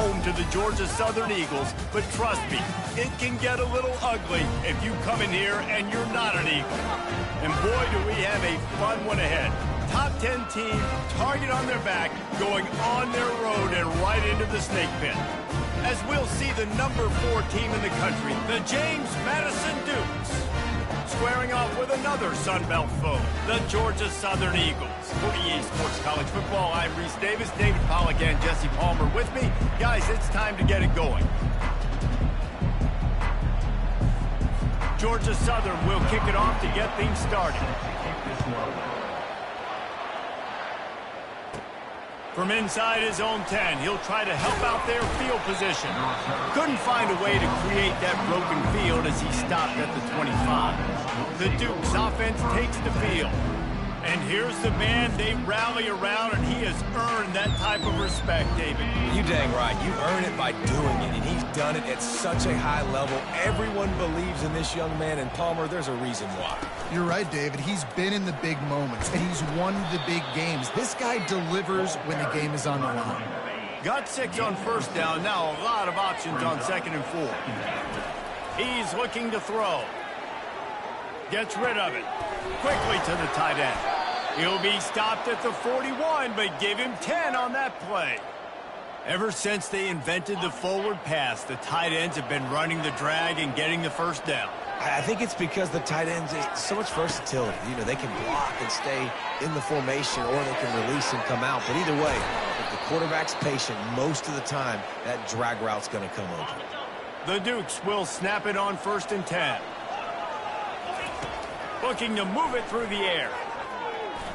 home to the Georgia Southern Eagles, but trust me, it can get a little ugly if you come in here and you're not an Eagle. And boy, do we have a fun one ahead. Top 10 team, target on their back, going on their road and right into the snake pit. As we'll see the number 4 team in the country, the James Madison Dukes, squaring off with another Sun Belt foe, the Georgia Southern Eagles. For EA Sports College Football, I'm Reese Davis, David Pollack, and Jesse Palmer with me. Guys, it's time to get it going. Georgia Southern will kick it off to get things started. From inside his own 10, he'll try to help out their field position. Couldn't find a way to create that broken field as he stopped at the 25. The Dukes offense takes the field. And here's the man they rally around, and he has earned that type of respect, David. You dang right. You earn it by doing it, and he's done it at such a high level. Everyone believes in this young man, and Palmer, there's a reason why. You're right, David. He's been in the big moments, and he's won the big games. This guy delivers when the game is on the line. Got 6 on first down. Now a lot of options on 2nd and 4. He's looking to throw. Gets rid of it. Quickly to the tight end. He'll be stopped at the 41, but give him 10 on that play. Ever since they invented the forward pass, the tight ends have been running the drag and getting the first down. I think it's because the tight ends is so much versatility. You know, they can block and stay in the formation, or they can release and come out. But either way, if the quarterback's patient, most of the time, that drag route's going to come open. The Dukes will snap it on 1st and 10. Looking to move it through the air.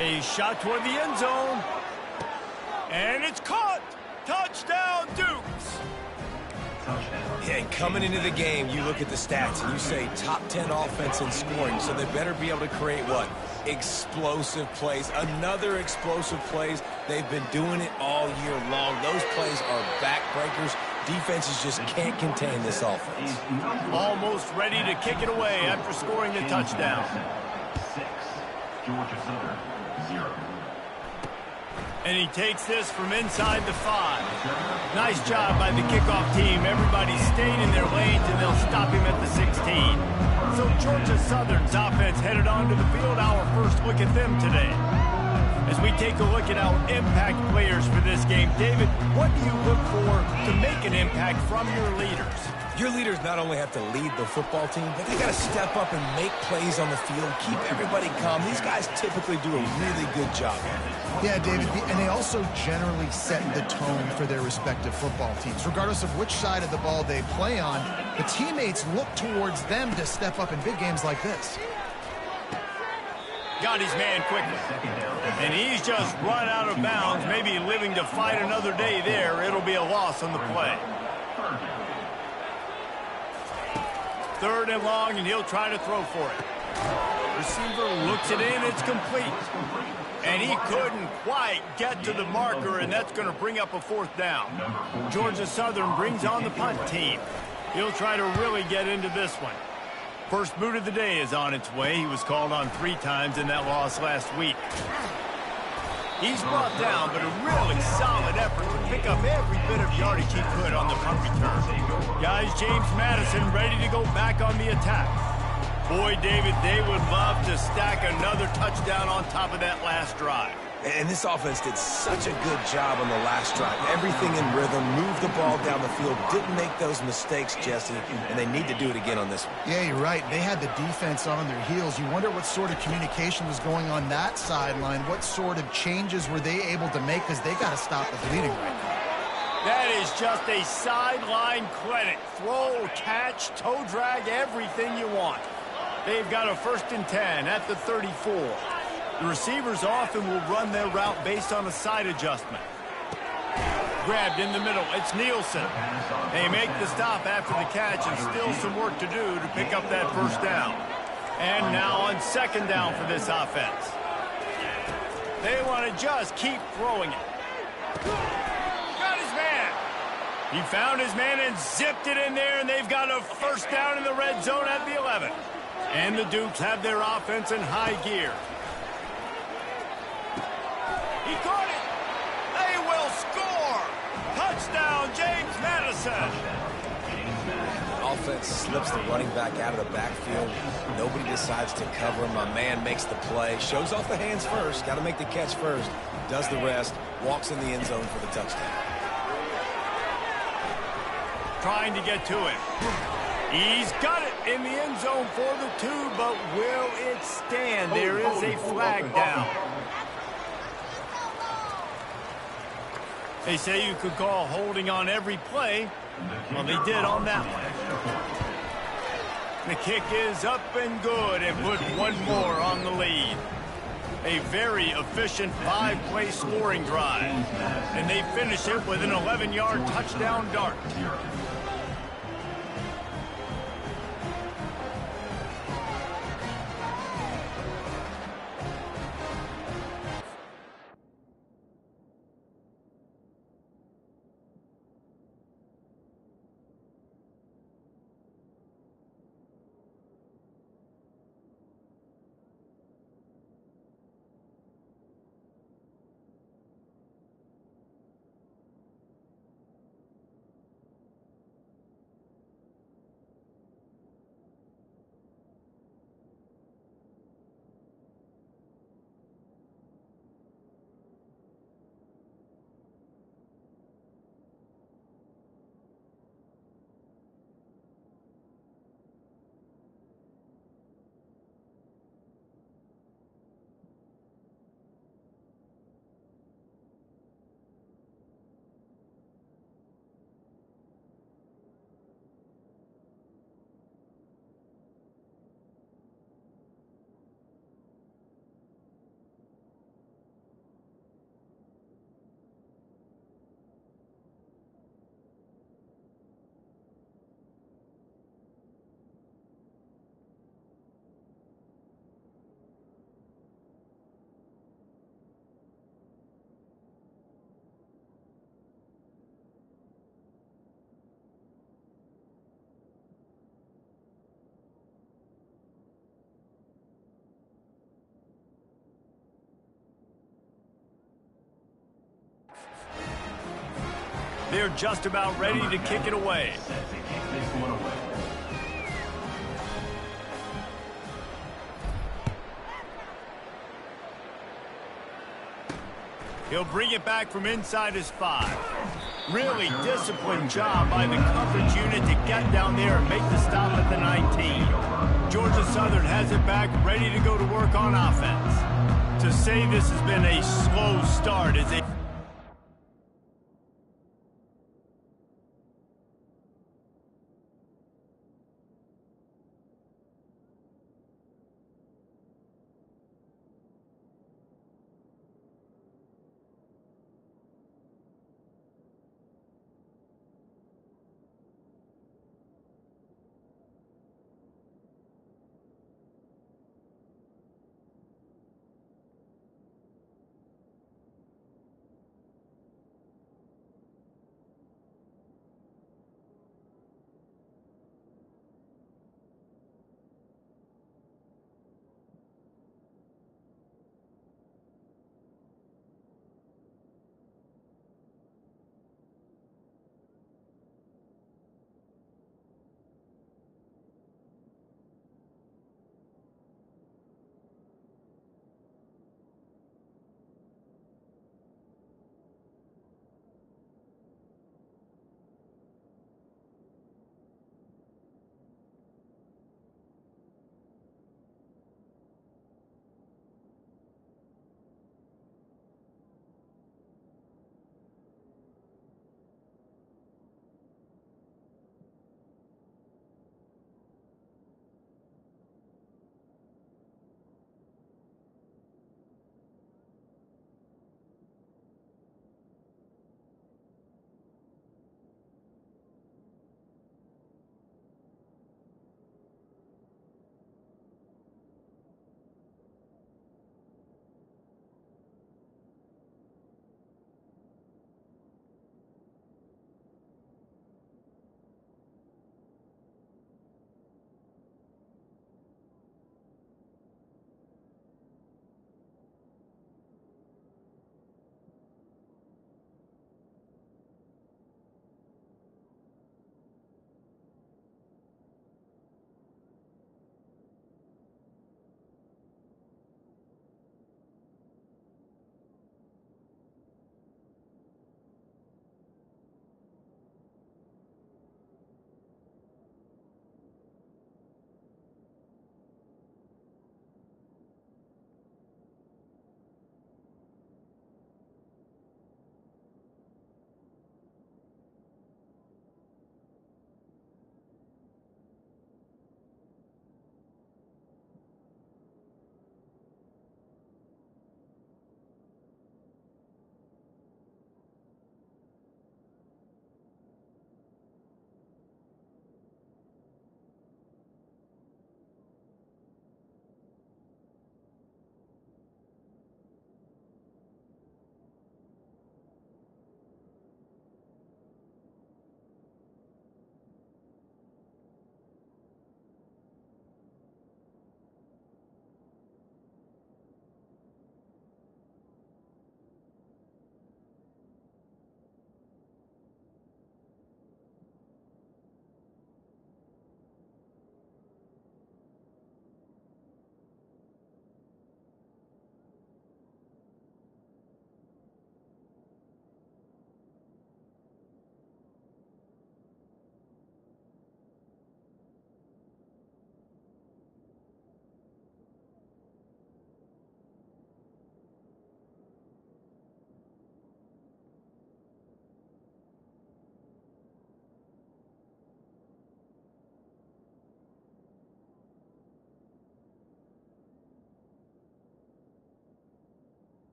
A shot toward the end zone. And it's caught. Touchdown, Dukes. Yeah, and coming into the game, you look at the stats and you say top 10 offense in scoring, so they better be able to create what? Explosive plays. Another explosive plays. They've been doing it all year long. Those plays are backbreakers. Defenses just can't contain this offense. Almost ready to kick it away after scoring the touchdown. 6, Georgia Southern, 0. And he takes this from inside the 5. Nice job by the kickoff team. Everybody stayed in their lanes, and they'll stop him at the 16. So Georgia Southern's offense headed onto the field. Our first look at them today. As we take a look at our impact players for this game, David, what do you look for to make an impact from your leaders? Your leaders not only have to lead the football team, but they got to step up and make plays on the field, keep everybody calm. These guys typically do a really good job. Yeah, David, and they also generally set the tone for their respective football teams. Regardless of which side of the ball they play on, the teammates look towards them to step up in big games like this. Got his man quickly. And he's just run out of bounds, maybe living to fight another day there. It'll be a loss on the play. 3rd and long, and he'll try to throw for it. Receiver looks it in, it's complete. And he couldn't quite get to the marker, and that's going to bring up a 4th down. Georgia Southern brings on the punt team. He'll try to really get into this one. First boot of the day is on its way. He was called on 3 times in that loss last week. He's brought down, but a really solid effort to pick up every bit of yardage he could on the punt return. Guys, James Madison ready to go back on the attack. Boy, David, they would love to stack another touchdown on top of that last drive. And this offense did such a good job on the last drive. Everything in rhythm, moved the ball down the field, didn't make those mistakes, Jesse, and they need to do it again on this one. Yeah, you're right. They had the defense on their heels. You wonder what sort of communication was going on that sideline. What sort of changes were they able to make, because they got to stop the bleeding right now. That is just a sideline credit. Throw, catch, toe drag, everything you want. They've got a 1st and 10 at the 34. The receivers often will run their route based on a side adjustment. Grabbed in the middle, it's Nielsen. They make the stop after the catch, and still some work to do to pick up that 1st down. And now on 2nd down for this offense. They want to just keep throwing it. Got his man. He found his man and zipped it in there, and they've got a 1st down in the red zone at the 11. And the Dukes have their offense in high gear. He caught it. They will score. Touchdown, James set. Offense slips the running back out of the backfield. Nobody decides to cover him. My man makes the play. Shows off the hands first. Got to make the catch first. Does the rest. Walks in the end zone for the touchdown. Trying to get to it. He's got it in the end zone for the 2, but will it stand? There is a flag down. They say you could call holding on every play. Well, they did on that one. The kick is up and good and put one more on the lead. A very efficient 5-play scoring drive. And they finish it with an 11-yard touchdown dart. They're just about ready to kick it away. He'll bring it back from inside his 5. Really disciplined job by the coverage unit to get down there and make the stop at the 19. Georgia Southern has it back, ready to go to work on offense. To say this has been a slow start is a...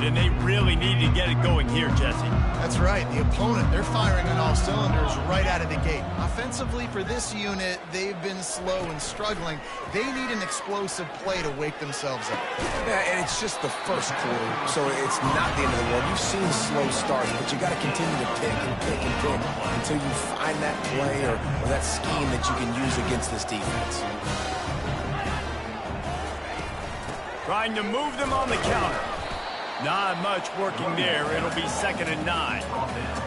and they really need to get it going here, Jesse. That's right. The opponent, they're firing on all cylinders right out of the gate. Offensively, for this unit, they've been slow and struggling. They need an explosive play to wake themselves up. Yeah, and it's just the first quarter, so it's not the end of the world. You've seen slow starts, but you got to continue to pick and pick and pick until you find that play or that scheme that you can use against this defense. Trying to move them on the counter. Not much working there. It'll be 2nd and 9.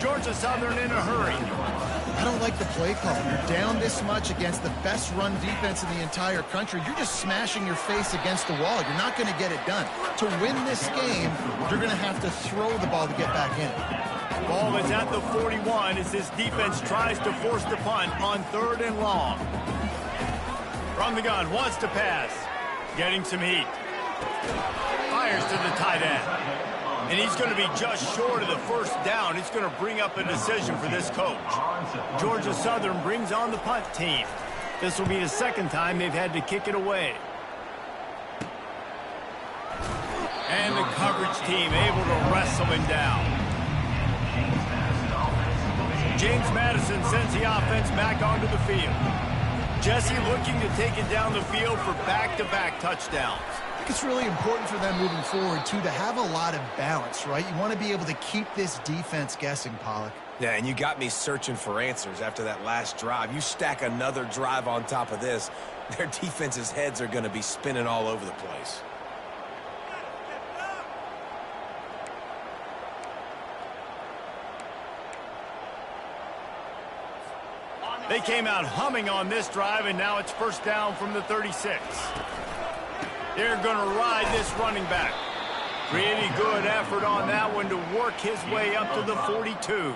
Georgia Southern in a hurry. I don't like the play call. You're down this much against the best run defense in the entire country. You're just smashing your face against the wall. You're not going to get it done. To win this game, you're going to have to throw the ball to get back in. Ball is at the 41 as this defense tries to force the punt on 3rd and long. From the gun, wants to pass. Getting some heat. Fires to the tight end. And he's going to be just short of the 1st down. It's going to bring up a decision for this coach. Georgia Southern brings on the punt team. This will be the 2nd time they've had to kick it away. And the coverage team able to wrestle him down. James Madison sends the offense back onto the field. Jesse looking to take it down the field for back-to-back touchdowns. It's really important for them moving forward, too, to have a lot of balance, right? You want to be able to keep this defense guessing, Pollock. Yeah, and you got me searching for answers after that last drive. You stack another drive on top of this, their defense's heads are going to be spinning all over the place. They came out humming on this drive, and now it's 1st down from the 36. They're going to ride this running back. Pretty good effort on that one to work his way up to the 42.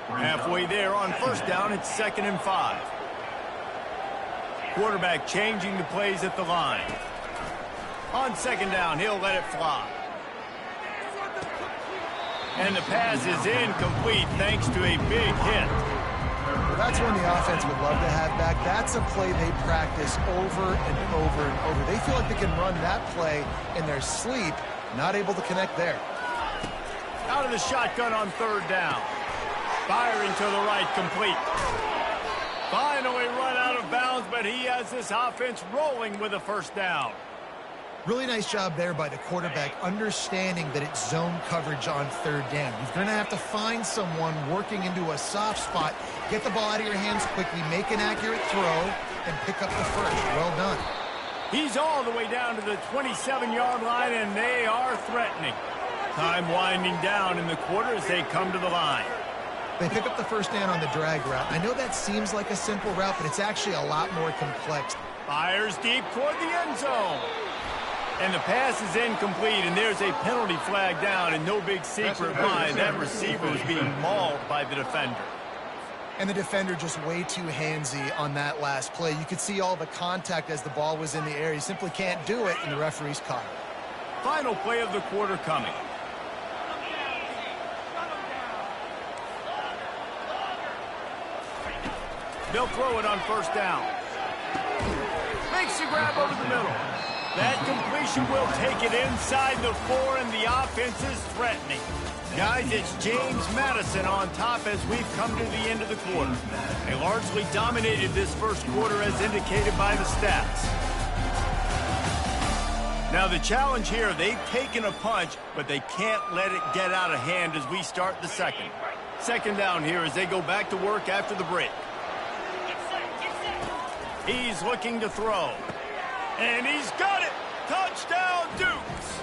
Halfway there on 1st down, it's 2nd and 5. Quarterback changing the plays at the line. On 2nd down, he'll let it fly. And the pass is incomplete thanks to a big hit. Well, that's one the offense would love to have back. That's a play they practice over and over and over. They feel like they can run that play in their sleep, not able to connect there. Out of the shotgun on 3rd down. Firing to the right, complete. Finally run out of bounds, but he has this offense rolling with a 1st down. Really nice job there by the quarterback, understanding that it's zone coverage on 3rd down. You're going to have to find someone working into a soft spot, get the ball out of your hands quickly, make an accurate throw, and pick up the 1st. Well done. He's all the way down to the 27-yard line, and they are threatening. Time winding down in the quarter as they come to the line. They pick up the 1st down on the drag route. I know that seems like a simple route, but it's actually a lot more complex. Fires deep toward the end zone. And the pass is incomplete, and there's a penalty flag down, and no big secret why that receiver was being mauled by the defender. And the defender just way too handsy on that last play. You could see all the contact as the ball was in the air. He simply can't do it, and the referee's caught it. Final play of the quarter coming. They'll throw it on 1st down. Makes the grab over the middle. That completion will take it inside the 4, and the offense is threatening. Guys, it's James Madison on top as we've come to the end of the quarter. They largely dominated this 1st quarter as indicated by the stats. Now the challenge here, they've taken a punch, but they can't let it get out of hand as we start the 2nd. 2nd down here as they go back to work after the break. He's looking to throw. And he's got it! Touchdown, Dukes!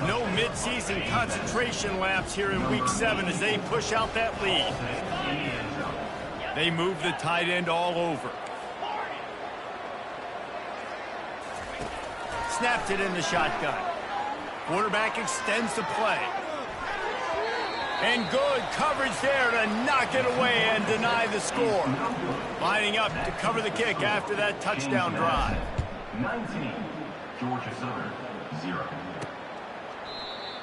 No midseason concentration laps here in Week 7 as they push out that lead. They move the tight end all over. Snapped it in the shotgun. Quarterback extends the play. And good coverage there to knock it away and deny the score. Lining up to cover the kick after that touchdown drive. 19, Georgia Southern, 0.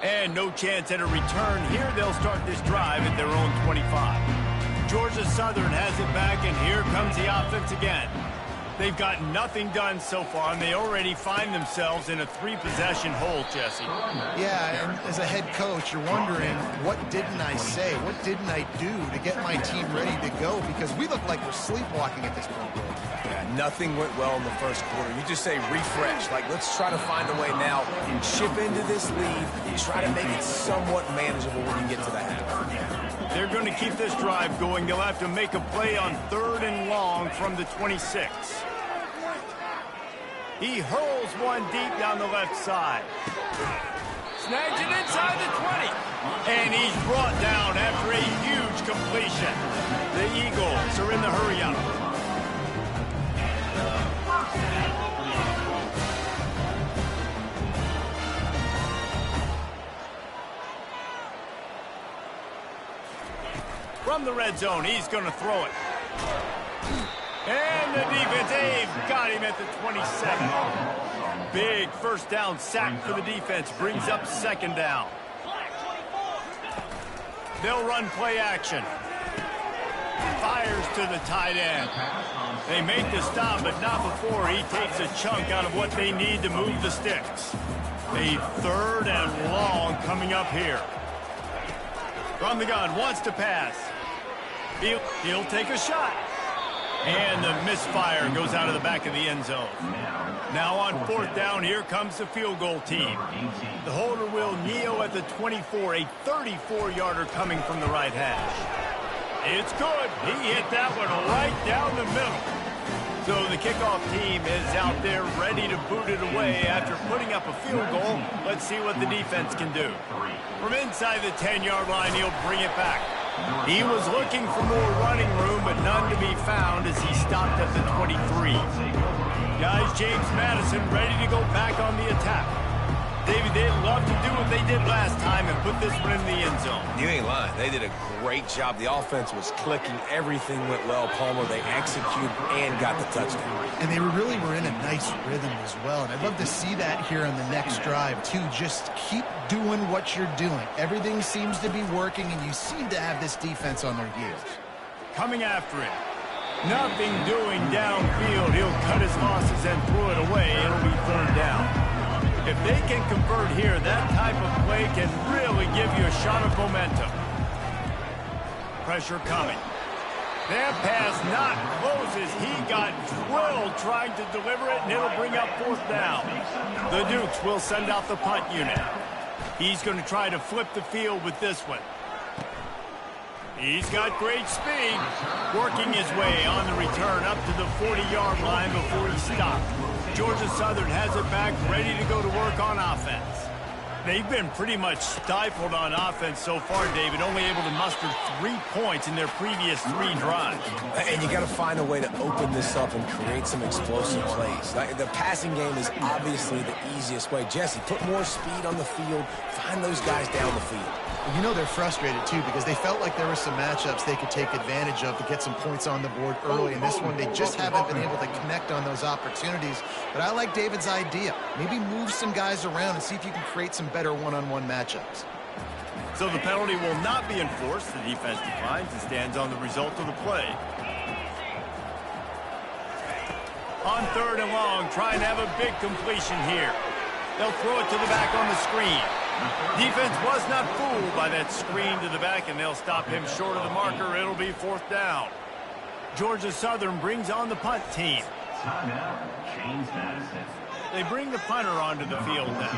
And no chance at a return here. They'll start this drive at their own 25. Georgia Southern has it back, and here comes the offense again. They've got nothing done so far, and they already find themselves in a 3-possession hole, Jesse. Yeah, and as a head coach, you're wondering, what didn't I say? What didn't I do to get my team ready to go? Because we look like we're sleepwalking at this point. Yeah, nothing went well in the first quarter. You just say refresh. Like, let's try to find a way now, chip into this lead, and try to make it somewhat manageable when you get to the half. They're going to keep this drive going. They'll have to make a play on 3rd and long from the 26. He hurls one deep down the left side. Snags it inside the 20. And he's brought down after a huge completion. The Eagles are in the hurry-up. From the red zone, he's going to throw it. And the defense, they've got him at the 27. Big first down sack for the defense. Brings up 2nd down. They'll run play action. Fires to the tight end. They make the stop, but not before he takes a chunk out of what they need to move the sticks. A 3rd and long coming up here. From the gun, wants to pass. He'll take a shot. And the misfire goes out of the back of the end zone. Now on 4th down, here comes the field goal team. The holder will kneel at the 24, a 34-yarder coming from the right hash. It's good. He hit that one right down the middle. So the kickoff team is out there ready to boot it away after putting up a field goal. Let's see what the defense can do. From inside the 10-yard line, he'll bring it back. He was looking for more running room, but none to be found as he stopped at the 23. Guys, James Madison ready to go back on the attack. David, they'd love to do what they did last time and put this one in the end zone. You ain't lying. They did a great job. The offense was clicking. Everything went well, Palmer. They executed and got the touchdown. And they really were in a nice rhythm as well. And I'd love to see that here on the next drive, too. Just keep doing what you're doing. Everything seems to be working, and you seem to have this defense on their heels. Coming after it. Nothing doing downfield. He'll cut his losses and throw it away. It'll be 3rd down. If they can convert here, that type of play can really give you a shot of momentum. Pressure coming. That pass not close as he got drilled trying to deliver it, and it'll bring up 4th down. The Dukes will send out the punt unit. He's going to try to flip the field with this one. He's got great speed, working his way on the return up to the 40-yard line before he stopped. Georgia Southern has it back, ready to go to work on offense. They've been pretty much stifled on offense so far, David, only able to muster 3 points in their previous 3 drives. And you got to find a way to open this up and create some explosive plays. The passing game is obviously the easiest way. Jesse, put more speed on the field, find those guys down the field. You know they're frustrated, too, because they felt like there were some matchups they could take advantage of to get some points on the board early. In this one, they just haven't been able to connect on those opportunities. But I like David's idea. Maybe move some guys around and see if you can create some better one-on-one matchups. So the penalty will not be enforced. The defense declines and stands on the result of the play. On 3rd and long, trying to have a big completion here. They'll throw it to the back on the screen. Defense was not fooled by that screen to the back, and they'll stop him short of the marker. It'll be 4th down. Georgia Southern brings on the punt team. Timeout, James Madison. They bring the punter onto the field now.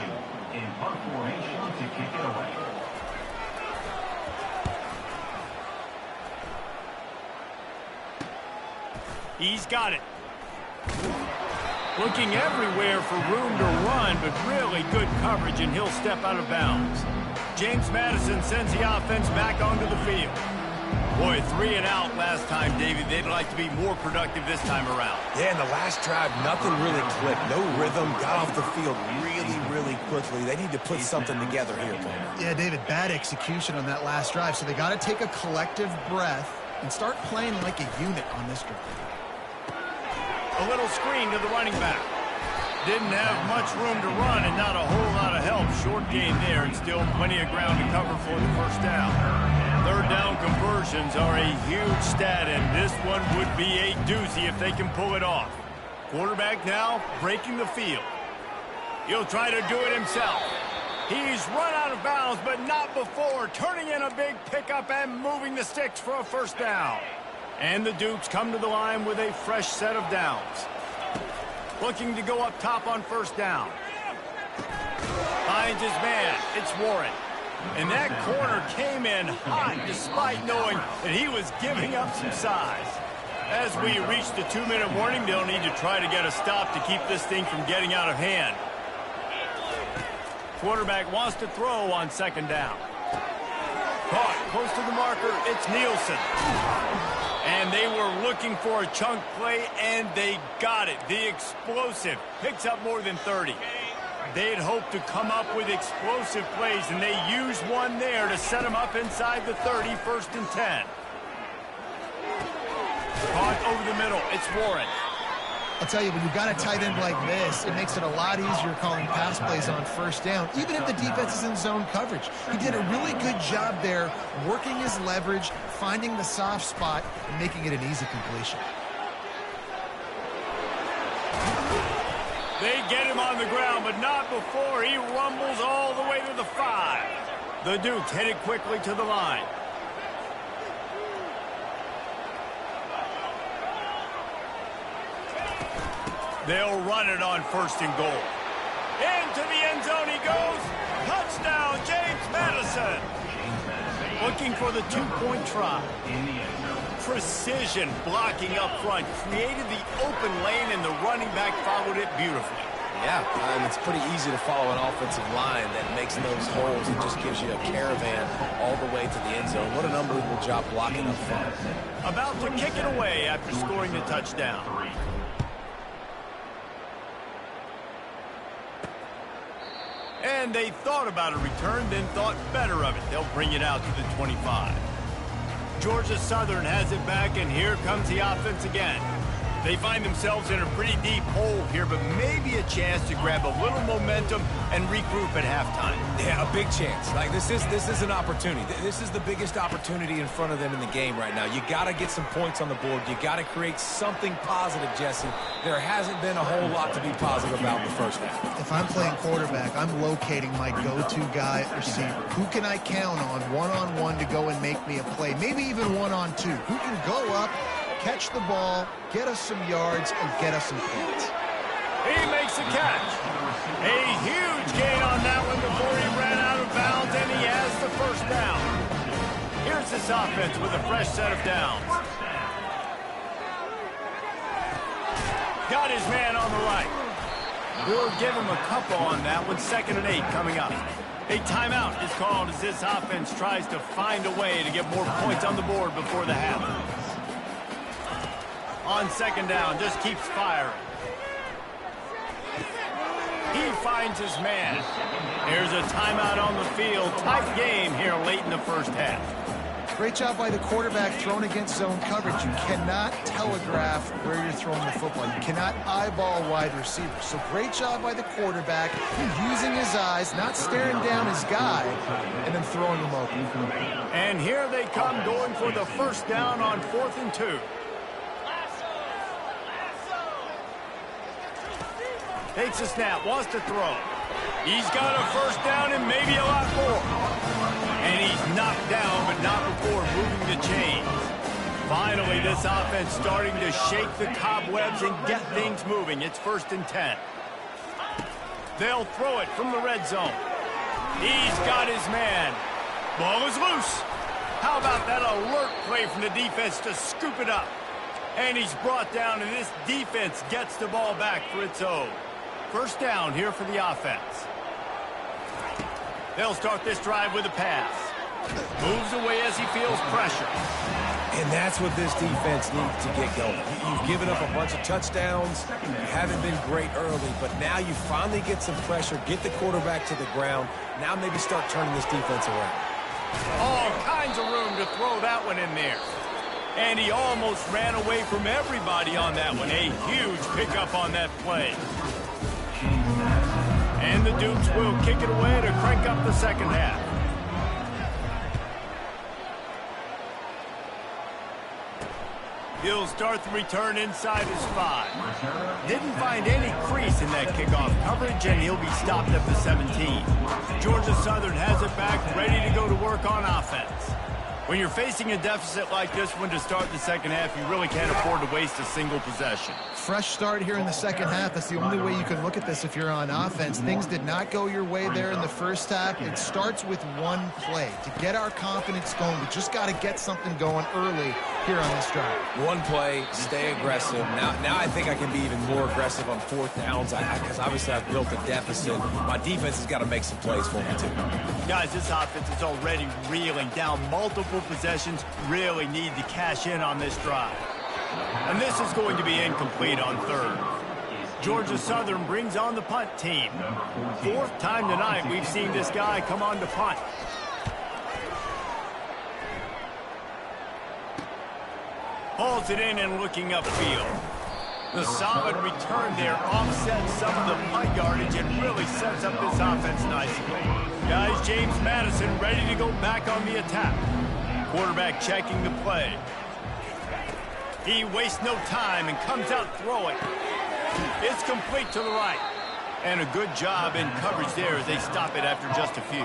In punt formation to kick it away. He's got it. Looking everywhere for room to run, but really good coverage, and he'll step out of bounds. James Madison sends the offense back onto the field. Boy, 3 and out last time, David. They'd like to be more productive this time around. Yeah, in the last drive, nothing really clicked. No rhythm, got off the field really quickly. They need to put something together here, Palmer. Yeah, David, bad execution on that last drive, so they got to take a collective breath and start playing like a unit on this drive. A little screen to the running back. Didn't have much room to run and not a whole lot of help. Short gain there and still plenty of ground to cover for the 1st down. 3rd down conversions are a huge stat, and this one would be a doozy if they can pull it off. Quarterback now breaking the field. He'll try to do it himself. He's run out of bounds, but not before turning in a big pickup and moving the sticks for a first down. And the Dukes come to the line with a fresh set of downs. Looking to go up top on first down. Finds his man. It's Warren. And that corner came in hot despite knowing that he was giving up some size. As we reach the 2-minute warning, they'll need to try to get a stop to keep this thing from getting out of hand. Quarterback wants to throw on second down. Caught close to the marker, it's Nielsen. And they were looking for a chunk play, and they got it. The explosive picks up more than 30. They'd hoped to come up with explosive plays, and they used one there to set them up inside the 30, 1st and 10. Caught over the middle. It's Warren. I'll tell you, when you've got a tight end like this, it makes it a lot easier calling pass plays on first down, even if the defense is in zone coverage. He did a really good job there, working his leverage, finding the soft spot, and making it an easy completion. They get him on the ground, but not before he rumbles all the way to the 5. The Dukes headed quickly to the line. They'll run it on 1st and goal. Into the end zone he goes. Touchdown, James Madison. Looking for the 2-point try. Precision blocking up front. Created the open lane, and the running back followed it beautifully. Yeah, and it's pretty easy to follow an offensive line that makes those holes and just gives you a caravan all the way to the end zone. What an unbelievable job blocking up front. About to kick it away after scoring the touchdown. And they thought about a return, then thought better of it. They'll bring it out to the 25. Georgia Southern has it back, and here comes the offense again. They find themselves in a pretty deep hole here, but maybe a chance to grab a little momentum and regroup at halftime. Yeah, a big chance. Like this is an opportunity. This is the biggest opportunity in front of them in the game right now. You got to get some points on the board. You got to create something positive, Jesse. There hasn't been a whole lot to be positive about in the first half. If I'm playing quarterback, I'm locating my go-to guy at receiver. Who can I count on one-on-one to go and make me a play? Maybe even one-on-two. Who can go up, catch the ball, get us some yards, and get us some points. He makes a catch. A huge gain on that one before he ran out of bounds, and he has the first down. Here's this offense with a fresh set of downs. Got his man on the right. We'll give him a couple on that one. 2nd and 8 coming up. A timeout is called as this offense tries to find a way to get more points on the board before the half. On 2nd down, just keeps firing. He finds his man. There's a timeout on the field. Tight game here late in the first half. Great job by the quarterback thrown against zone coverage. You cannot telegraph where you're throwing the football. You cannot eyeball wide receivers. So great job by the quarterback using his eyes, not staring down his guy, and then throwing him open. And here they come going for the first down on 4th and 2. Takes a snap, wants to throw. He's got a first down and maybe a lot more. And he's knocked down, but not before moving the chains. Finally, this offense starting to shake the cobwebs and get things moving. It's 1st and 10. They'll throw it from the red zone. He's got his man. Ball is loose. How about that alert play from the defense to scoop it up? And he's brought down, and this defense gets the ball back for its own. First down here for the offense. They'll start this drive with a pass. Moves away as he feels pressure. And that's what this defense needs to get going. You've given up a bunch of touchdowns. You haven't been great early, but now you finally get some pressure, get the quarterback to the ground. Now maybe start turning this defense around. All kinds of room to throw that one in there. And he almost ran away from everybody on that one. A huge pickup on that play. And the Dukes will kick it away to crank up the second half. He'll start the return inside his 5. didn't find any crease in that kickoff coverage, and he'll be stopped at the 17. Georgia Southern has it back, ready to go to work on offense. When you're facing a deficit like this one to start the second half, you really can't afford to waste a single possession. Fresh start here in the second half. That's the only way you can look at this if you're on offense. Things did not go your way there in the first half. It starts with one play. To get our confidence going, we just got to get something going early here on this drive. One play, stay aggressive. Now I think I can be even more aggressive on fourth downs because obviously I've built a deficit. My defense has got to make some plays for me too. Guys, this offense is already reeling down multiple possessions. Really need to cash in on this drive. And this is going to be incomplete on third. Georgia Southern brings on the punt team. Fourth time tonight we've seen this guy come on to punt. Hauls it in and looking upfield. The solid return there offsets some of the punt yardage and really sets up this offense nicely. Guys, James Madison ready to go back on the attack. Quarterback checking the play. He wastes no time and comes out throwing. It's complete to the right. And a good job in coverage there as they stop it after just a few.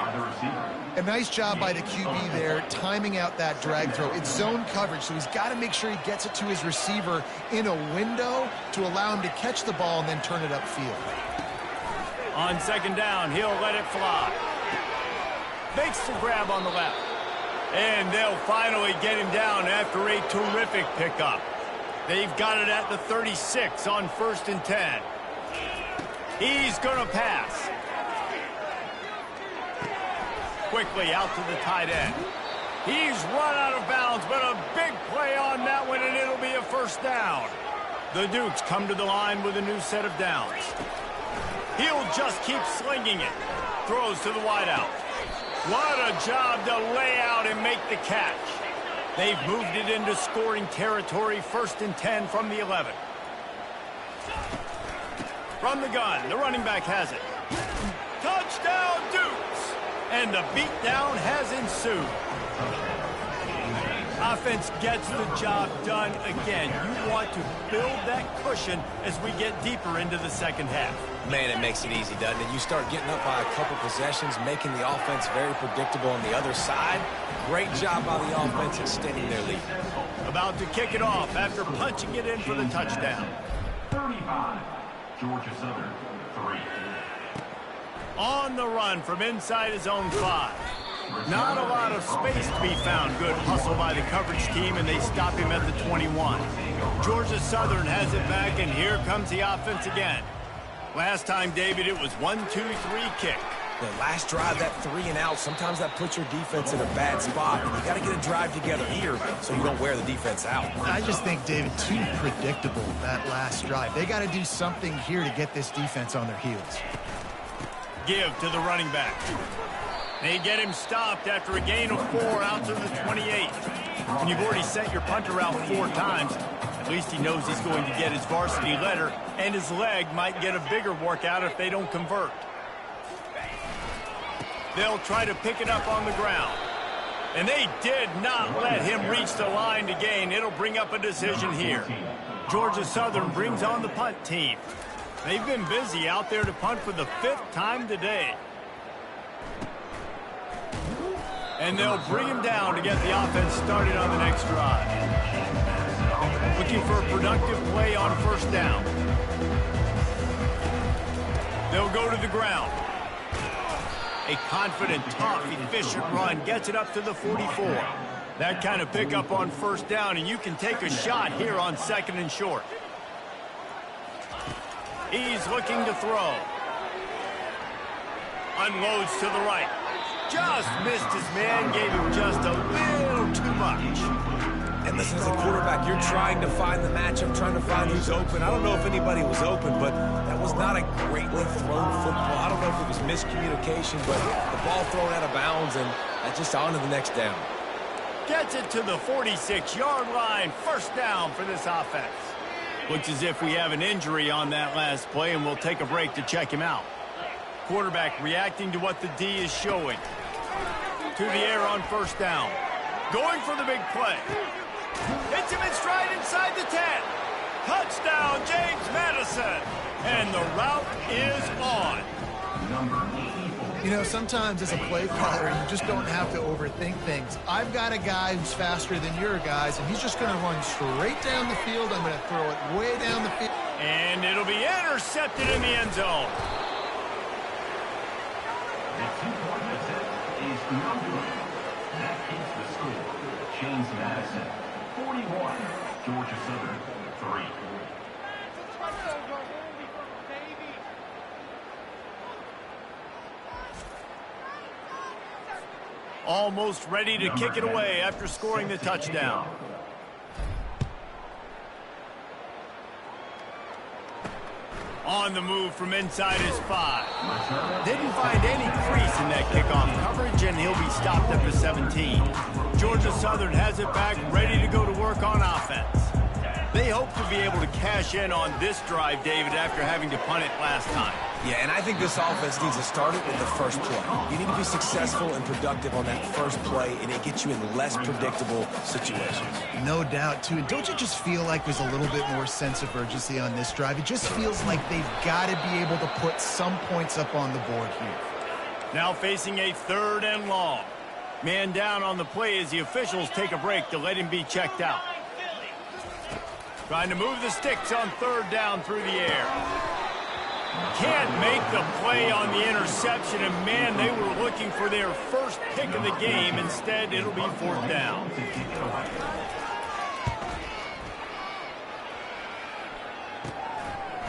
A nice job by the QB there, timing out that drag throw. It's zone coverage, so he's got to make sure he gets it to his receiver in a window to allow him to catch the ball and then turn it upfield. On second down, he'll let it fly. Makes the grab on the left. And they'll finally get him down after a terrific pickup. They've got it at the 36 on 1st and 10. He's going to pass. Quickly out to the tight end. He's run out of bounds, but a big play on that one, and it'll be a first down. The Dukes come to the line with a new set of downs. He'll just keep slinging it. Throws to the wideout. What a job to lay out and make the catch. They've moved it into scoring territory, 1st and 10 from the 11. From the gun, the running back has it. Touchdown, Dukes! And the beatdown has ensued. Offense gets the job done again. You want to build that cushion as we get deeper into the second half. Man, it makes it easy, doesn't it? You start getting up by a couple possessions, making the offense very predictable on the other side. Great job by the offense extending their lead. About to kick it off after punching it in for the touchdown. 35, Georgia Southern, 3. On the run from inside his own 5. Not a lot of space to be found. Good hustle by the coverage team, and they stop him at the 21. Georgia Southern has it back, and here comes the offense again. Last time, David, it was 1-2-3 kick. The last drive, that 3 and out, sometimes that puts your defense in a bad spot. You got to get a drive together here so you don't wear the defense out. I just think, David, too predictable, that last drive. They got to do something here to get this defense on their heels. Give to the running back. They get him stopped after a gain of 4 out to the 28. When you've already sent your punter out 4 times, at least he knows he's going to get his varsity letter, and his leg might get a bigger workout if they don't convert. They'll try to pick it up on the ground. And they did not let him reach the line to gain. It'll bring up a decision here. Georgia Southern brings on the punt team. They've been busy out there to punt for the 5th time today. And they'll bring him down to get the offense started on the next drive. Looking for a productive play on 1st down. They'll go to the ground. A confident, tough, efficient run gets it up to the 44. That kind of pickup on 1st down, and you can take a shot here on 2nd and short. He's looking to throw. Unloads to the right. Just missed his man, gave him just a little too much. And listen, as a quarterback, you're trying to find the matchup, trying to find who's open. I don't know if anybody was open, but that was not a greatly thrown football. I don't know if it was miscommunication, but the ball thrown out of bounds, and that's just on to the next down. Gets it to the 46-yard line. 1st down for this offense. Looks as if we have an injury on that last play, and we'll take a break to check him out. Quarterback reacting to what the D is showing. To the air on 1st down. Going for the big play. Hits him in stride inside the 10. Touchdown, James Madison. And the route is on. Number 84. You know, sometimes as a play caller, you just don't have to overthink things. I've got a guy who's faster than your guys, and he's just going to run straight down the field. I'm going to throw it way down the field. And it'll be intercepted in the end zone. The 2-point attempt is no good. That keeps the score. James Madison, 41. Georgia Southern, 3. Almost ready to kick it away after scoring the touchdown. On the move from inside his 5. Didn't find any crease in that kickoff coverage, and he'll be stopped at the 17. Georgia Southern has it back, ready to go to work on offense. They hope to be able to cash in on this drive, David, after having to punt it last time. Yeah, and I think this offense needs to start it with the first play. You need to be successful and productive on that first play, and it gets you in less predictable situations. No doubt, too. And don't you just feel like there's a little bit more sense of urgency on this drive? It just feels like they've got to be able to put some points up on the board here. Now facing a 3rd and long. Man down on the play as the officials take a break to let him be checked out. Trying to move the sticks on 3rd down through the air. Can't make the play on the interception, and man, they were looking for their first pick of the game. Instead, it'll be 4th down.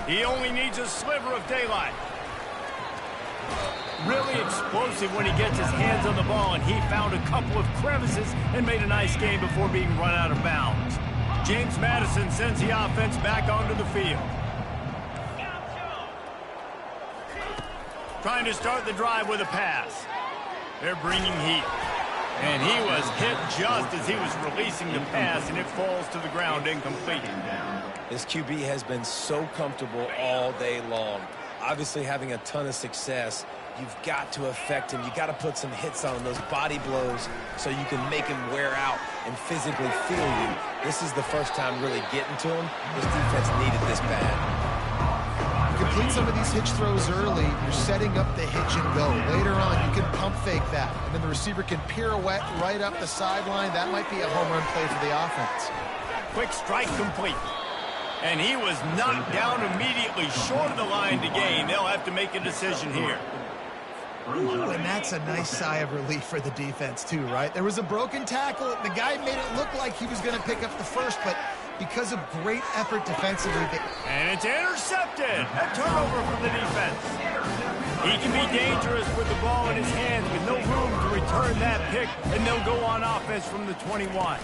He only needs a sliver of daylight. Really explosive when he gets his hands on the ball, and he found a couple of crevices and made a nice game before being run out of bounds. James Madison sends the offense back onto the field. Trying to start the drive with a pass. They're bringing heat. And he was hit just as he was releasing the pass, and it falls to the ground incomplete. This QB has been so comfortable all day long. Obviously having a ton of success. You've got to affect him. You've got to put some hits on him, those body blows, so you can make him wear out and physically feel you. This is the first time really getting to him. This defense needed this bad. Complete some of these hitch throws early, you're setting up the hitch and go. Later on, you can pump fake that, and then the receiver can pirouette right up the sideline. That might be a home run play for the offense. Quick strike complete. And he was knocked down immediately short of the line to gain. They'll have to make a decision here. Ooh, and that's a nice sigh of relief for the defense, too, right? There was a broken tackle. The guy made it look like he was going to pick up the first, but because of great effort defensively. And it's intercepted. A turnover for the defense. He can be dangerous with the ball in his hands with no room to return that pick, and they'll go on offense from the 21.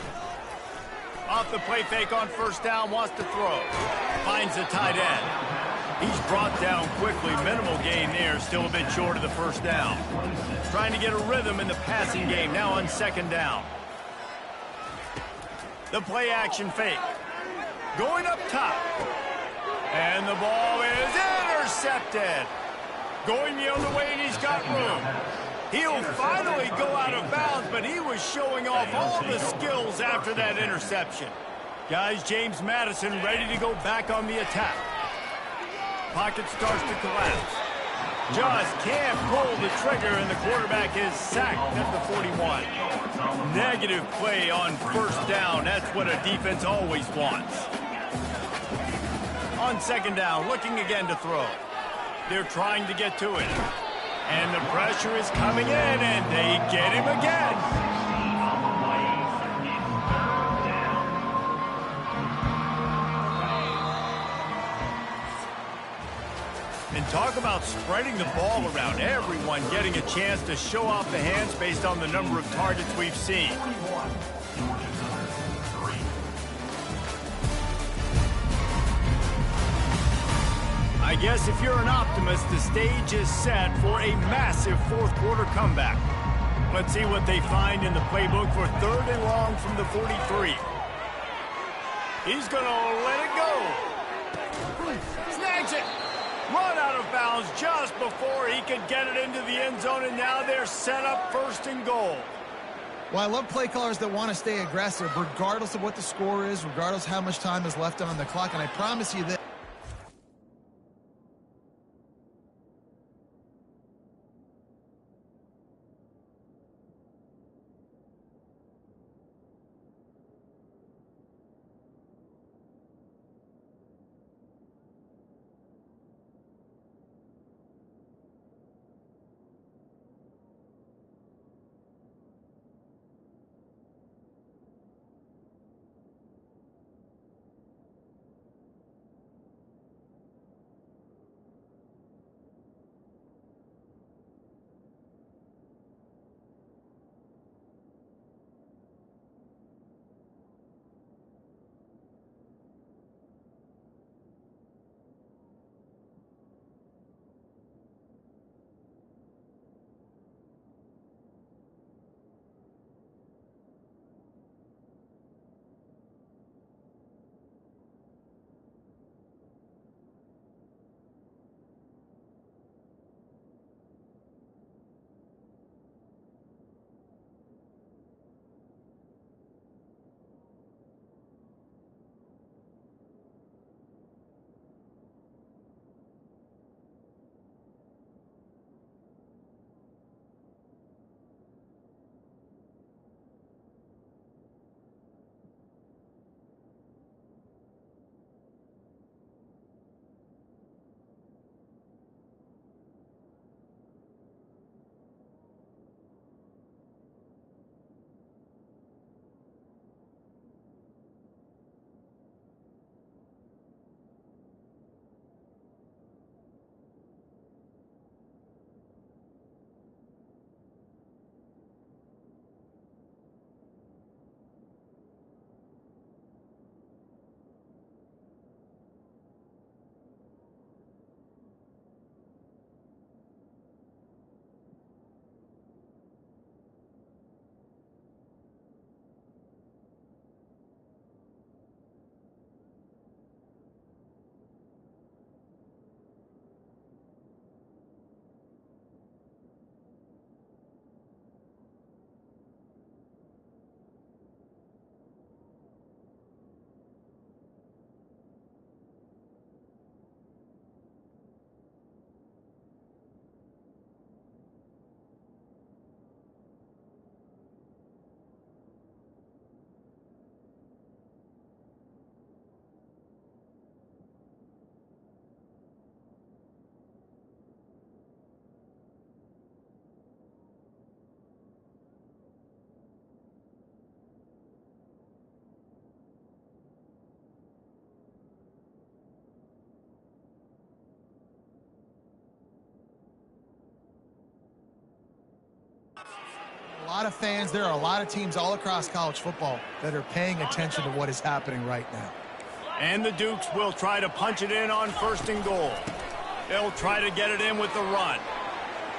Off the play fake on 1st down, wants to throw. Finds the tight end. He's brought down quickly. Minimal gain there, still a bit short of the 1st down. Trying to get a rhythm in the passing game, now on 2nd down. The play action fake. Going up top. And the ball is intercepted. Going the other way, and he's got room. He'll finally go out of bounds, but he was showing off all the skills after that interception. Guys, James Madison ready to go back on the attack. Pocket starts to collapse. Just can't pull the trigger, and the quarterback is sacked at the 41. Negative play on 1st down. That's what a defense always wants. On 2nd down, looking again to throw. They're trying to get to it. And the pressure is coming in, and they get him again. And talk about spreading the ball around. Everyone getting a chance to show off the hands based on the number of targets we've seen. I guess if you're an optimist, the stage is set for a massive 4th quarter comeback. Let's see what they find in the playbook for 3rd and long from the 43. He's going to let it go. Snags it. Run out of bounds just before he could get it into the end zone, and now they're set up 1st and goal. Well, I love play callers that want to stay aggressive, regardless of what the score is, regardless how much time is left on the clock, and I promise you that lot of fans. There are a lot of teams all across college football that are paying attention to what is happening right now. And the Dukes will try to punch it in on 1st and goal. They'll try to get it in with the run.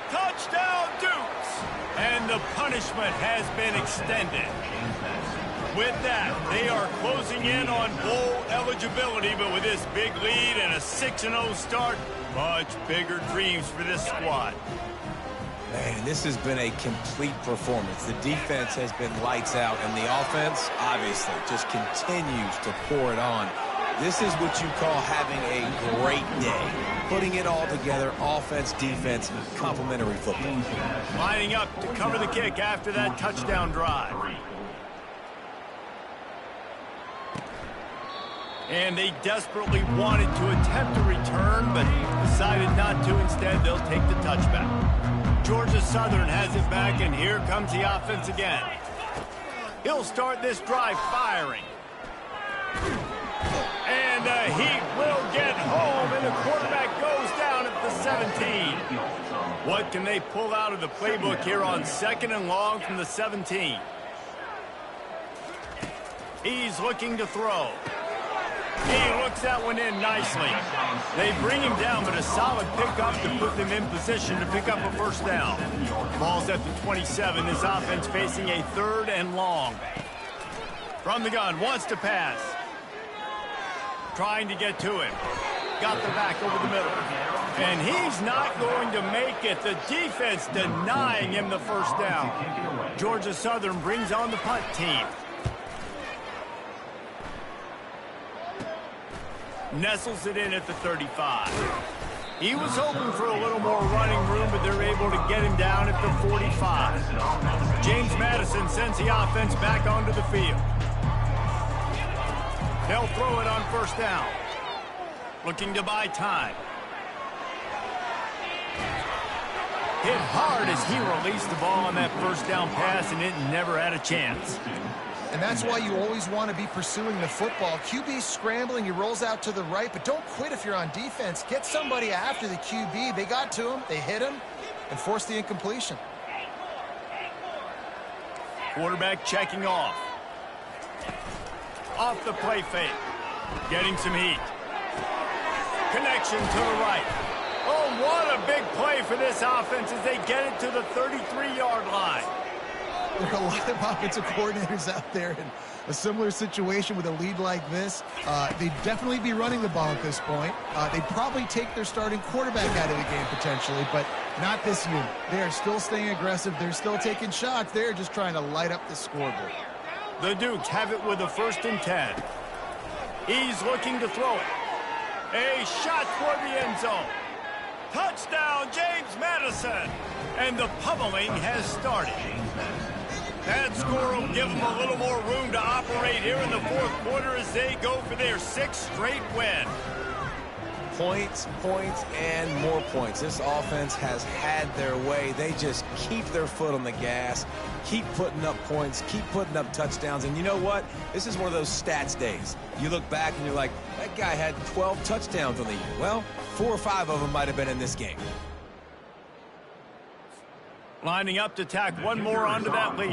Touchdown, Dukes! And the punishment has been extended. With that, they are closing in on bowl eligibility, but with this big lead and a 6-0 start, much bigger dreams for this squad. Man, this has been a complete performance. The defense has been lights out, and the offense, obviously, just continues to pour it on. This is what you call having a great day. Putting it all together, offense, defense, complementary football. Lining up to cover the kick after that touchdown drive. And they desperately wanted to attempt a return, but decided not to. Instead, they'll take the touchback. Georgia Southern has it back, and here comes the offense again. He'll start this drive firing. And the Heat will get home, and the quarterback goes down at the 17. What can they pull out of the playbook here on 2nd and long from the 17? He's looking to throw. He looks that one in nicely. They bring him down, but a solid pickup to put them in position to pick up a 1st down. Ball's at the 27. This offense facing a 3rd and long. From the gun, wants to pass. Trying to get to him. Got the back over the middle. And he's not going to make it. The defense denying him the 1st down. Georgia Southern brings on the punt team. Nestles it in at the 35. He was hoping for a little more running room, but they're able to get him down at the 45. James Madison sends the offense back onto the field. They'll throw it on 1st down. Looking to buy time. Hit hard as he released the ball on that 1st down pass, and it never had a chance. And that's why you always want to be pursuing the football. QB's scrambling, he rolls out to the right, but don't quit if you're on defense. Get somebody after the QB. They got to him, they hit him, and forced the incompletion. Quarterback checking off. Off the play fake. Getting some heat. Connection to the right. Oh, what a big play for this offense as they get it to the 33-yard line. There are a lot of offensive coordinators out there in a similar situation with a lead like this. They'd definitely be running the ball at this point. They'd probably take their starting quarterback out of the game potentially, but not this unit. They are still staying aggressive. They're still taking shots. They're just trying to light up the scoreboard. The Dukes have it with a 1st and 10. He's looking to throw it. A shot toward the end zone. Touchdown, James Madison. And the pummeling has started. That score will give them a little more room to operate here in the 4th quarter as they go for their 6th straight win. Points, points, and more points. This offense has had their way. They just keep their foot on the gas, keep putting up points, keep putting up touchdowns. And you know what? This is one of those stats days. You look back and you're like, that guy had 12 touchdowns on the year. Well, 4 or 5 of them might have been in this game. Lining up to tack one more onto that lead.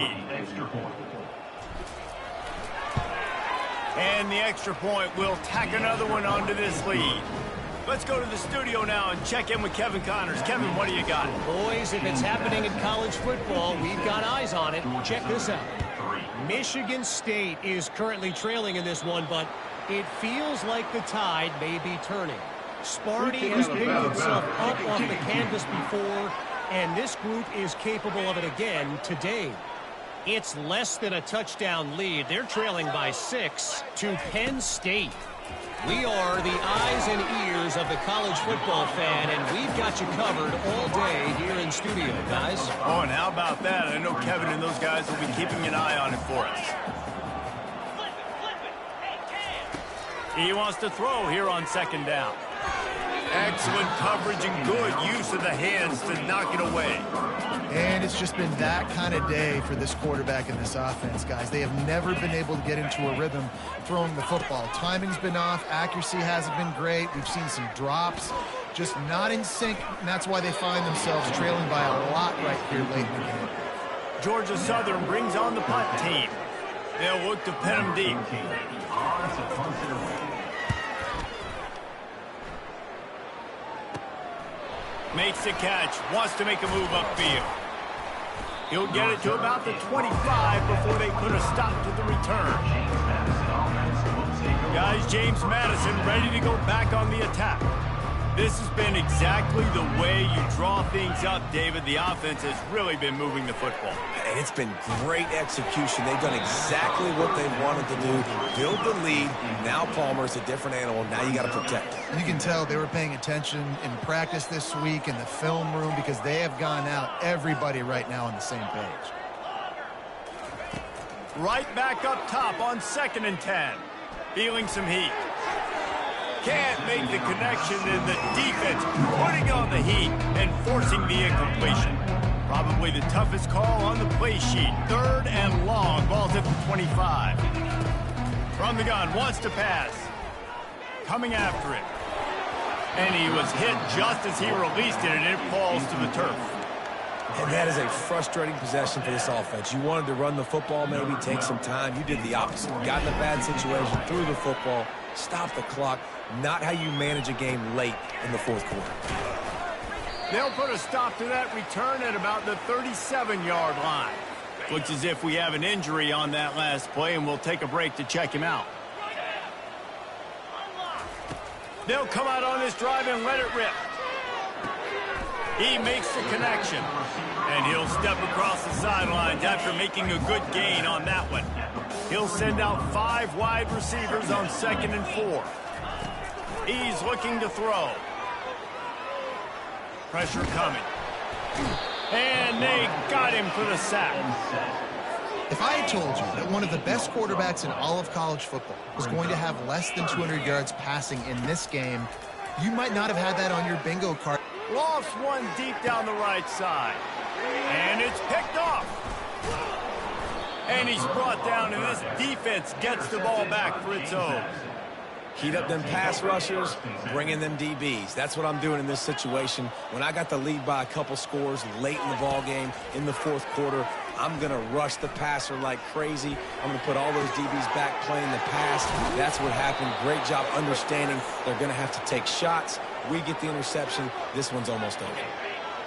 And the extra point will tack another one onto this lead. Let's go to the studio now and check in with Kevin Connors. Kevin, what do you got? Boys, if it's happening in college football, we've got eyes on it. Check this out. Michigan State is currently trailing in this one, but it feels like the tide may be turning. Sparty has picked himself up off the canvas before, and this group is capable of it again today. It's less than a touchdown lead. They're trailing by 6 to Penn State. We are the eyes and ears of the college football fan, and we've got you covered all day here in studio, guys. Oh, and how about that? I know Kevin and those guys will be keeping an eye on it for us. He wants to throw here on 2nd down. Excellent coverage and good use of the hands to knock it away. And it's just been that kind of day for this quarterback and this offense, guys. They have never been able to get into a rhythm throwing the football. Timing's been off. Accuracy hasn't been great. We've seen some drops. Just not in sync, and that's why they find themselves trailing by a lot right here late in the game. Georgia Southern brings on the punt team. They'll look to pin them deep. Makes the catch, wants to make a move upfield. He'll get it to about the 25 before they put a stop to the return. Guys, James Madison ready to go back on the attack. This has been exactly the way you draw things up, David. The offense has really been moving the football. And it's been great execution. They've done exactly what they wanted to do. Build the lead. Now Palmer's a different animal. Now you got to protect him. You can tell they were paying attention in practice this week in the film room because they have gone out, everybody right now on the same page. Right back up top on 2nd and 10. Feeling some heat. Can't make the connection, and the defense putting on the heat and forcing the incompletion. Probably the toughest call on the play sheet. 3rd and long. Ball's at the 25. From the gun, wants to pass. Coming after it. And he was hit just as he released it, and it falls to the turf. And that is a frustrating possession for this offense. You wanted to run the football, maybe take some time. You did the opposite. Got in a bad situation, threw the football, stopped the clock. Not how you manage a game late in the 4th quarter. They'll put a stop to that return at about the 37-yard line. Looks as if we have an injury on that last play, and we'll take a break to check him out. They'll come out on this drive and let it rip. He makes the connection, and he'll step across the sidelines after making a good gain on that one. He'll send out 5 wide receivers on 2nd and 4. He's looking to throw. Pressure coming. And they got him for the sack. If I had told you that one of the best quarterbacks in all of college football was going to have less than 200 yards passing in this game, you might not have had that on your bingo card. Lofts one deep down the right side. And it's picked off. And he's brought down, and this defense gets the ball back for its own. Heat up them pass rushers, bring in them DBs. That's what I'm doing in this situation. When I got the lead by a couple scores late in the ball game in the 4th quarter, I'm going to rush the passer like crazy. I'm going to put all those DBs back playing the pass. That's what happened. Great job understanding they're going to have to take shots. We get the interception. This one's almost over.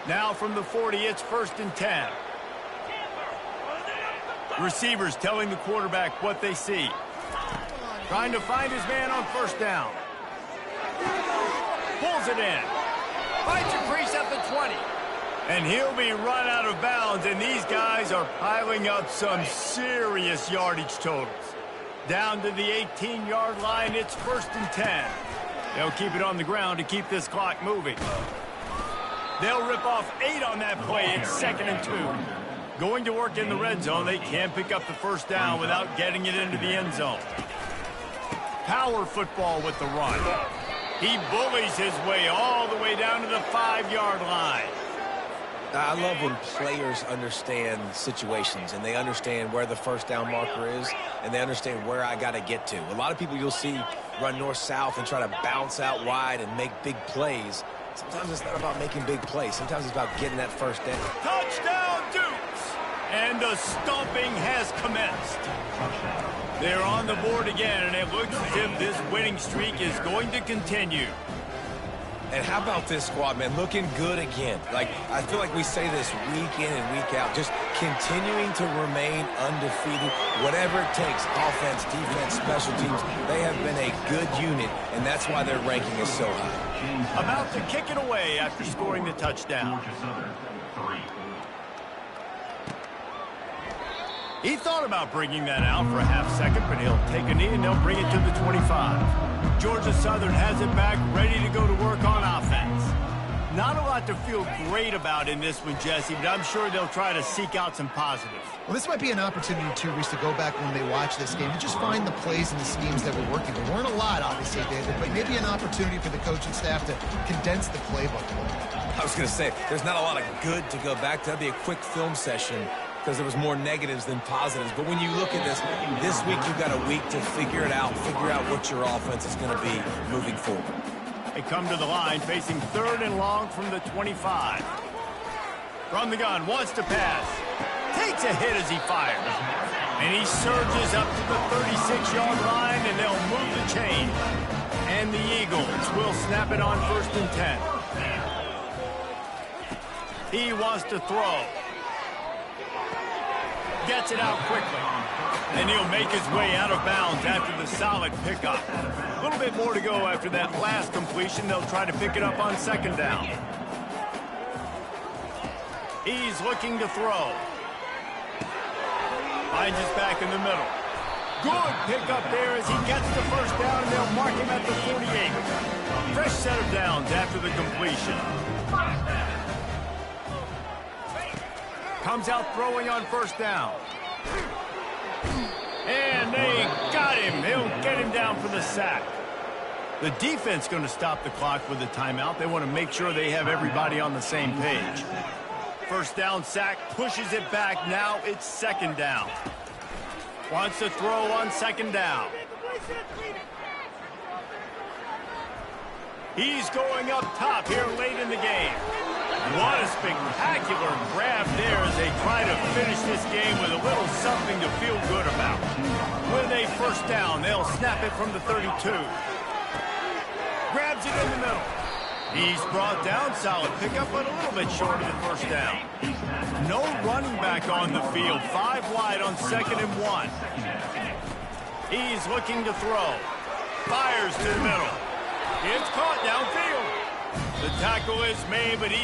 Now from the 40, it's 1st and 10. Receivers telling the quarterback what they see. Trying to find his man on 1st down. Pulls it in. Finds a crease at the 20. And he'll be run out of bounds, and these guys are piling up some serious yardage totals. Down to the 18-yard line, it's 1st and 10. They'll keep it on the ground to keep this clock moving. They'll rip off 8 on that play. It's 2nd and 2. Going to work in the red zone, they can't pick up the 1st down without getting it into the end zone. Power football with the run. He bullies his way all the way down to the 5-yard line. I love when players understand situations and they understand where the 1st down marker is and they understand where I got to get to. A lot of people you'll see run north-south and try to bounce out wide and make big plays. Sometimes it's not about making big plays. Sometimes it's about getting that 1st down. Touchdown, Dukes! And the stomping has commenced. They're on the board again, and it looks as if this winning streak is going to continue. And how about this squad, man? Looking good again. Like, I feel like we say this week in and week out. Just continuing to remain undefeated. Whatever it takes, offense, defense, special teams, they have been a good unit, and that's why their ranking is so high. About to kick it away after scoring the touchdown. He thought about bringing that out for a half-second, but he'll take a knee and they'll bring it to the 25. Georgia Southern has it back, ready to go to work on offense. Not a lot to feel great about in this one, Jesse, but I'm sure they'll try to seek out some positives. Well, this might be an opportunity, too, Reese, to go back when they watch this game and just find the plays and the schemes that were working. There weren't a lot, obviously, David, but maybe an opportunity for the coaching staff to condense the playbook a little bit. I was going to say, there's not a lot of good to go back to. That'd be a quick film session because there was more negatives than positives. But when you look at this week you've got a week to figure it out, figure out what your offense is going to be moving forward. They come to the line facing 3rd and long from the 25. From the gun, wants to pass. Takes a hit as he fires. And he surges up to the 36-yard line, and they'll move the chain. And the Eagles will snap it on 1st and 10. He wants to throw. Gets it out quickly. And he'll make his way out of bounds after the solid pickup. A little bit more to go after that last completion. They'll try to pick it up on 2nd down. He's looking to throw. Finds his back in the middle. Good pickup there as he gets the 1st down, and they'll mark him at the 48. Fresh set of downs after the completion. Comes out throwing on 1st down. And they got him. They'll get him down for the sack. The defense going to stop the clock with a timeout. They want to make sure they have everybody on the same page. 1st down sack, pushes it back. Now it's 2nd down. Wants to throw on 2nd down. He's going up top here late in the game. What a spectacular grab there as they try to finish this game with a little something to feel good about. With a 1st down, they'll snap it from the 32. Grabs it in the middle. He's brought down, solid pickup, but a little bit short of the 1st down. No running back on the field. 5 wide on 2nd and 1. He's looking to throw. Fires to the middle. It's caught downfield. The tackle is made, but he's